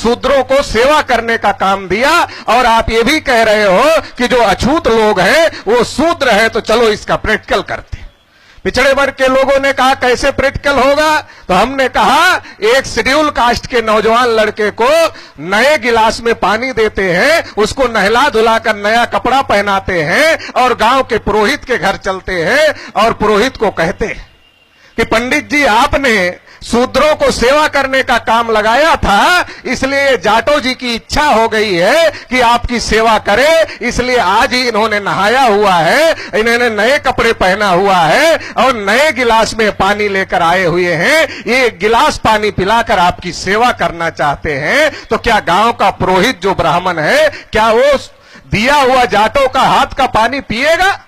शूद्रों को सेवा करने का काम दिया। और आप ये भी कह रहे हो कि जो अछूत लोग हैं वो शूद्र है, तो चलो इसका प्रैक्टिकल करते। पिछड़े वर्ग के लोगों ने कहा कैसे प्रैक्टिकल होगा, तो हमने कहा एक शेड्यूल कास्ट के नौजवान लड़के को नए गिलास में पानी देते हैं, उसको नहला धुलाकर नया कपड़ा पहनाते हैं और गांव के पुरोहित के घर चलते हैं और पुरोहित को कहते हैं कि पंडित जी आपने शूद्रों को सेवा करने का काम लगाया था, इसलिए जाटो जी की इच्छा हो गई है कि आपकी सेवा करे, इसलिए आज ही इन्होंने नहाया हुआ है, इन्होंने नए कपड़े पहना हुआ है और नए गिलास में पानी लेकर आए हुए हैं, ये गिलास पानी पिलाकर आपकी सेवा करना चाहते हैं। तो क्या गांव का पुरोहित जो ब्राह्मण है, क्या वो दिया हुआ जाटों का हाथ का पानी पिएगा?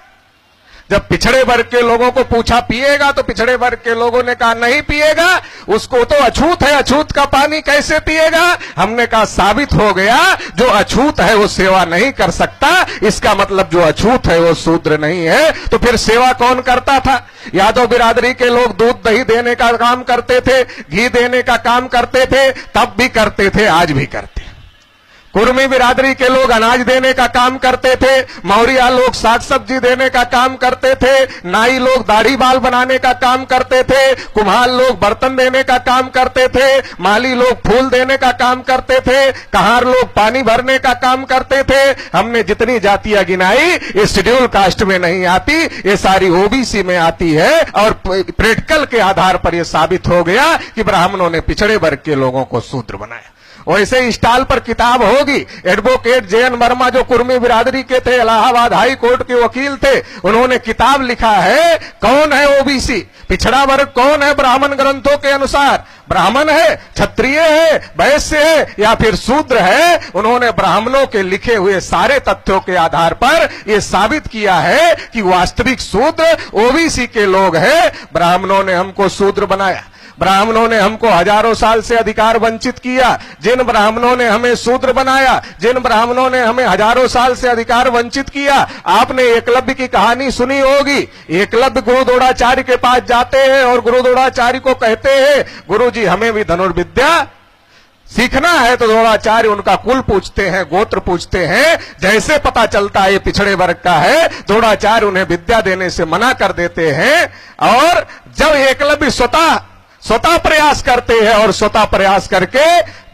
जब पिछड़े वर्ग के लोगों को पूछा पिएगा, तो पिछड़े वर्ग के लोगों ने कहा नहीं पिएगा, उसको तो अछूत है, अछूत का पानी कैसे पिएगा? हमने कहा साबित हो गया जो अछूत है वो सेवा नहीं कर सकता, इसका मतलब जो अछूत है वो शूद्र नहीं है। तो फिर सेवा कौन करता था? यादव बिरादरी के लोग दूध दही देने का काम करते थे, घी देने का काम करते थे, तब भी करते थे, आज भी करते। कुर्मी बिरादरी के लोग अनाज देने का काम करते थे, मौर्या लोग साग सब्जी देने का काम करते थे, नाई लोग दाढ़ी बाल बनाने का काम करते थे, कुम्हार लोग बर्तन देने का काम करते थे, माली लोग फूल देने का काम करते थे, कहार लोग पानी भरने का काम करते थे। हमने जितनी जातियां गिनाई ये शेड्यूल कास्ट में नहीं आती, ये सारी ओबीसी में आती है। और प्रैक्टिकल के आधार पर यह साबित हो गया कि ब्राह्मणों ने पिछड़े वर्ग के लोगों को शूद्र बनाया। वैसे स्टॉल पर किताब होगी। Advocate JN. वर्मा जो कुर्मी बिरादरी के थे, इलाहाबाद हाई कोर्ट के वकील थे, उन्होंने किताब लिखा है कौन है ओबीसी, पिछड़ा वर्ग कौन है ब्राह्मण ग्रंथों के अनुसार, ब्राह्मण है, क्षत्रिय है, वैश्य है या फिर शूद्र है। उन्होंने ब्राह्मणों के लिखे हुए सारे तथ्यों के आधार पर यह साबित किया है कि वास्तविक शूद्र ओबीसी के लोग हैं। ब्राह्मणों ने हमको शूद्र बनाया, ब्राह्मणों ने हमको हजारों साल से अधिकार वंचित किया। जिन ब्राह्मणों ने हमें शूद्र बनाया, जिन ब्राह्मणों ने हमें हजारों साल से अधिकार वंचित किया, आपने एकलव्य की कहानी सुनी होगी। एकलव्य गुरु द्रोणाचार्य के पास जाते हैं और गुरु द्रोणाचार्य को कहते हैं गुरुजी हमें भी धनुर्विद्या सीखना है। तो द्रोणाचार्य उनका कुल पूछते हैं, गोत्र पूछते हैं। जैसे पता चलता है ये पिछड़े वर्ग का है, द्रोणाचार्य उन्हें विद्या देने से मना कर देते हैं। और जब एकलव्य स्वतः प्रयास करते हैं और स्वतः प्रयास करके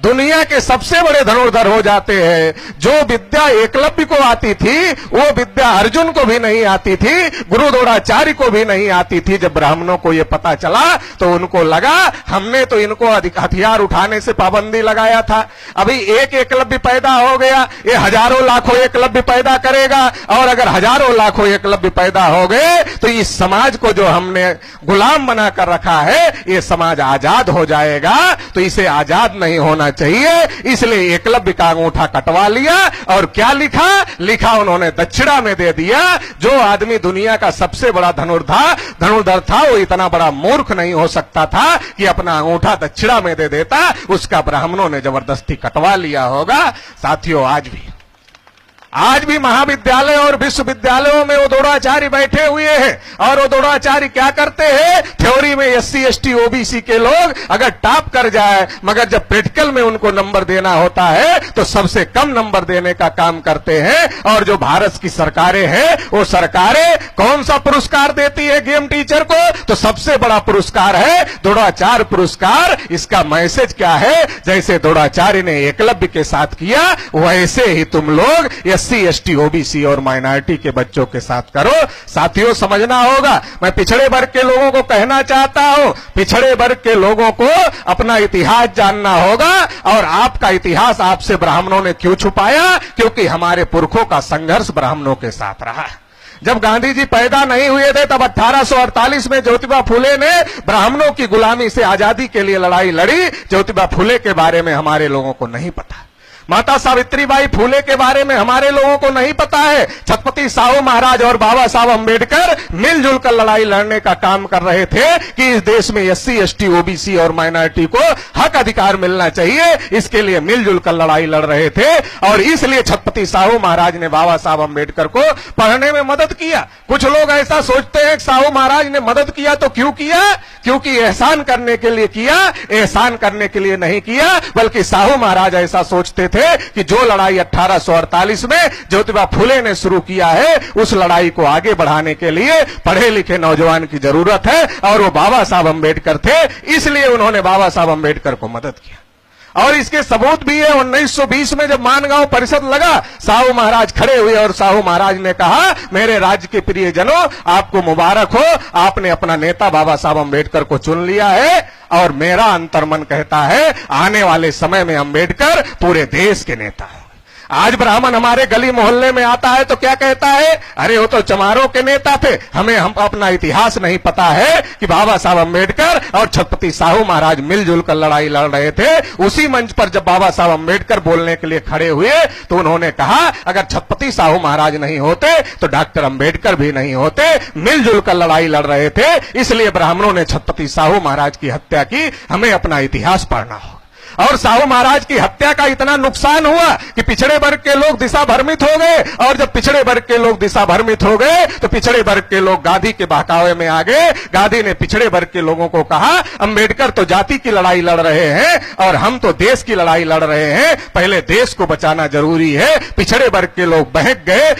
दुनिया के सबसे बड़े धनुर्धर हो जाते हैं। जो विद्या एकलव्य को आती थी वो विद्या अर्जुन को भी नहीं आती थी, गुरु द्रोणाचार्य को भी नहीं आती थी। जब ब्राह्मणों को ये पता चला तो उनको लगा हमने तो इनको हथियार उठाने से पाबंदी लगाया था, अभी एक एकलव्य पैदा हो गया, ये हजारों लाखों एकलव्य पैदा करेगा। और अगर हजारों लाखों एकलव्य पैदा हो गए तो इस समाज को जो हमने गुलाम बनाकर रखा है ये समाज आजाद हो जाएगा। तो इसे आजाद नहीं होना चाहिए, इसलिए एकलव्य का अंगूठा कटवा लिया। और क्या लिखा उन्होंने दक्षिणा में दे दिया। जो आदमी दुनिया का सबसे बड़ा धनुर्धर था वो इतना बड़ा मूर्ख नहीं हो सकता था कि अपना अंगूठा दक्षिणा में दे देता, उसका ब्राह्मणों ने जबरदस्ती कटवा लिया होगा। साथियों आज भी महाविद्यालय और विश्वविद्यालयों में वो द्रोणाचार्य बैठे हुए हैं और वो द्रोणाचार्य क्या करते हैं, थ्योरी में एससी एसटी ओबीसी के लोग अगर टॉप कर जाए, मगर जब प्रैक्टिकल में उनको नंबर देना होता है तो सबसे कम नंबर देने का काम करते हैं। और जो भारत की सरकारें हैं वो सरकारें कौन सा पुरस्कार देती है गेम टीचर को, तो सबसे बड़ा पुरस्कार है द्रोणाचार्य पुरस्कार। इसका मैसेज क्या है, जैसे द्रोणाचार्य ने एकलव्य के साथ किया वैसे ही तुम लोग एससी एसटी ओबीसी और माइनॉरिटी के बच्चों के साथ करो। साथियों समझना होगा, मैं पिछड़े वर्ग के लोगों को कहना चाहता हूं, पिछड़े वर्ग के लोगों को अपना इतिहास जानना होगा। और आपका इतिहास आपसे ब्राह्मणों ने क्यों छुपाया, क्योंकि हमारे पुरखों का संघर्ष ब्राह्मणों के साथ रहा। जब गांधी जी पैदा नहीं हुए थे तब 1848 में ज्योतिबा फुले ने ब्राह्मणों की गुलामी से आजादी के लिए लड़ाई लड़ी। ज्योतिबा फुले के बारे में हमारे लोगों को नहीं पता। माता सावित्रीबाई फूले के बारे में हमारे लोगों को नहीं पता है। छत्रपति साहू महाराज और बाबा साहब अंबेडकर मिलजुल कर लड़ाई लड़ने का काम कर रहे थे कि इस देश में एससी, एसटी, ओबीसी और माइनॉरिटी को हक अधिकार मिलना चाहिए। इसके लिए मिलजुल कर लड़ाई लड़ रहे थे और इसलिए छत्रपति साहू महाराज ने बाबा साहब अंबेडकर को पढ़ने में मदद किया। कुछ लोग ऐसा सोचते हैं कि साहू महाराज ने मदद किया तो क्यों किया? क्योंकि एहसान करने के लिए किया, एहसान करने के लिए नहीं किया। बल्कि साहू महाराज ऐसा सोचते थे कि जो लड़ाई 1848 में ज्योतिबा फुले ने शुरू किया है, उस लड़ाई को आगे बढ़ाने के लिए पढ़े लिखे नौजवान की जरूरत है और वो बाबा साहब अंबेडकर थे, इसलिए उन्होंने बाबा साहब अंबेडकर को मदद किया। और इसके सबूत भी है। 1920 में जब मानगांव परिषद लगा, साहू महाराज खड़े हुए और साहू महाराज ने कहा, मेरे राज्य के प्रियजनों, आपको मुबारक हो, आपने अपना नेता बाबा साहब अंबेडकर को चुन लिया है और मेरा अंतर्मन कहता है आने वाले समय में अंबेडकर पूरे देश के नेता है। आज ब्राह्मण हमारे गली मोहल्ले में आता है तो क्या कहता है? अरे वो तो चमारों के नेता थे, हमें हम अपना इतिहास नहीं पता है कि बाबा साहब अंबेडकर और छत्रपति साहू महाराज मिलजुल कर लड़ाई लड़ रहे थे। उसी मंच पर जब बाबा साहब अंबेडकर बोलने के लिए खड़े हुए तो उन्होंने कहा, अगर छत्रपति साहू महाराज नहीं होते तो डॉक्टर अंबेडकर भी नहीं होते। मिलजुल कर लड़ाई लड़ रहे थे, इसलिए ब्राह्मणों ने छत्रपति साहू महाराज की हत्या की। हमें अपना इतिहास पढ़ना होगा। और साहू महाराज की हत्या का इतना नुकसान हुआ कि पिछड़े वर्ग के लोग दिशा भ्रमित हो गए। और जब पिछड़े वर्ग के लोग दिशा भ्रमित हो गए तो पिछड़े वर्ग के लोग गांधी के बहकावे में आ गए। गांधी ने पिछड़े वर्ग के लोगों को कहा, अंबेडकर तो जाति की लड़ाई लड़ रहे हैं और हम तो देश की लड़ाई लड़ रहे हैं, पहले देश को बचाना जरूरी है। पिछड़े वर्ग के लोग बहक गए।